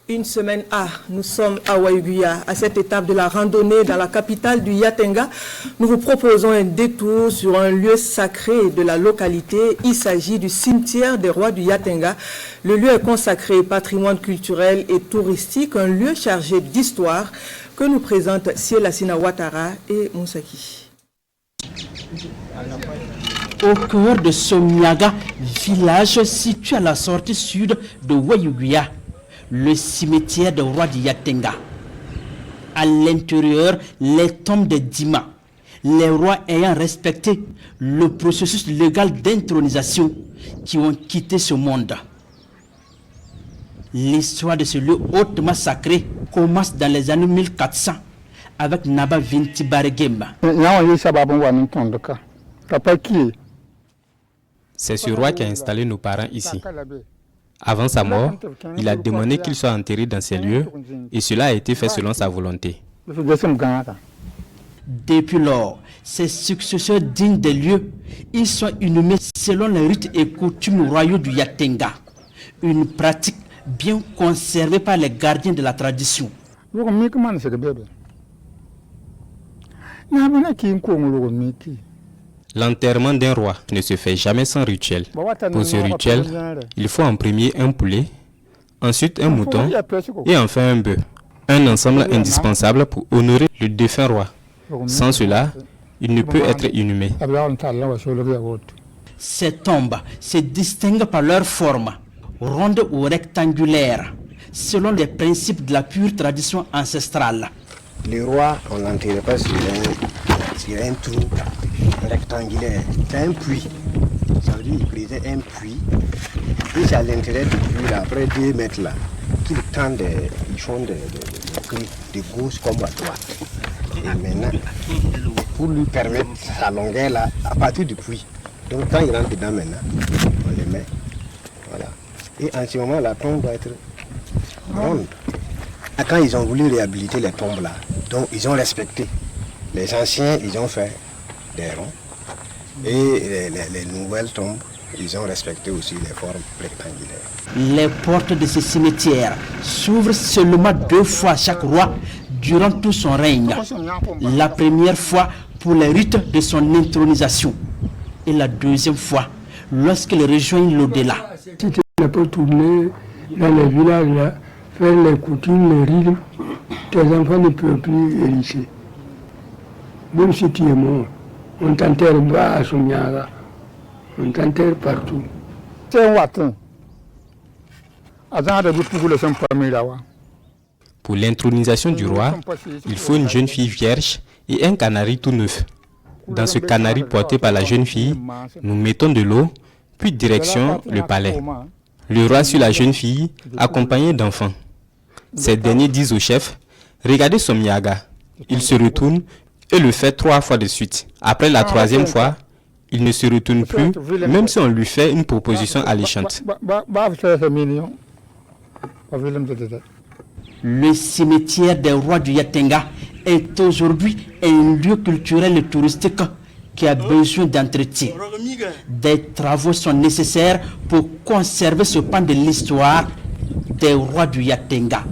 Une semaine nous sommes à Waïguya. À cette étape de la randonnée dans la capitale du Yatenga, nous vous proposons un détour sur un lieu sacré de la localité. Il s'agit du cimetière des rois du Yatenga. Le lieu est consacré au patrimoine culturel et touristique, un lieu chargé d'histoire que nous présentent Sielassina Ouattara et Moussaki. Au cœur de Somyaga, village situé à la sortie sud de Waïguya, le cimetière des rois du Yatenga. À l'intérieur, les tombes des Dima, les rois ayant respecté le processus légal d'intronisation qui ont quitté ce monde. L'histoire de ce lieu hautement sacré commence dans les années 1400 avec Naba Vinti Baregema. C'est ce roi qui a installé nos parents ici. Avant sa mort, il a demandé qu'il soit enterré dans ces lieux et cela a été fait selon sa volonté. Depuis lors, ses successeurs dignes des lieux, ils sont inhumés selon les rites et coutumes royaux du Yatenga. Une pratique bien conservée par les gardiens de la tradition. L'enterrement d'un roi ne se fait jamais sans rituel. Pour ce rituel, il faut en premier un poulet, ensuite un mouton et enfin un bœuf. Un ensemble indispensable pour honorer le défunt roi. Sans cela, il ne peut être inhumé. Ces tombes se distinguent par leur forme, ronde ou rectangulaire, selon les principes de la pure tradition ancestrale. Les rois, on n'enterrait pas sur un trou rectangulaire, c'est un puits. Ça veut dire qu'ils brisaient un puits. Et c'est à l'intérieur du puits, là, après 2 mètres là, qu'ils tendent, ils font des grilles de gauche comme à droite. Et maintenant, pour lui permettre sa longueur là, à partir du puits. Donc quand il rentre dedans maintenant, on les met. Voilà. Et en ce moment, la tombe doit être ronde. Quand ils ont voulu réhabiliter les tombes là, donc ils ont respecté. Les anciens, ils ont fait des ronds. Et les nouvelles tombes, ils ont respecté aussi les formes rectangulaires. Les portes de ce cimetière s'ouvrent seulement 2 fois à chaque roi durant tout son règne. La première fois pour les rites de son intronisation et la deuxième fois lorsqu'il rejoint l'au-delà. Si tu n'as pas tourné dans les villages, là, faire les coutumes, les rites, tes enfants ne peuvent plus hériter. Même si tu es mort, on t'enterre pas à Somyaga, on t'enterre partout. Pour l'intronisation du roi, il faut une jeune fille vierge et un canari tout neuf. Dans ce canari porté par la jeune fille, nous mettons de l'eau, puis direction le palais. Le roi suit la jeune fille, accompagné d'enfants. Ces derniers disent au chef, « Regardez Somyaga ». Il se retourne et le fait 3 fois de suite. Après la 3e fois, il ne se retourne plus, même si on lui fait une proposition alléchante. Le cimetière des rois du Yatenga est aujourd'hui un lieu culturel et touristique qui a besoin d'entretien. Des travaux sont nécessaires pour conserver ce pan de l'histoire des rois du Yatenga.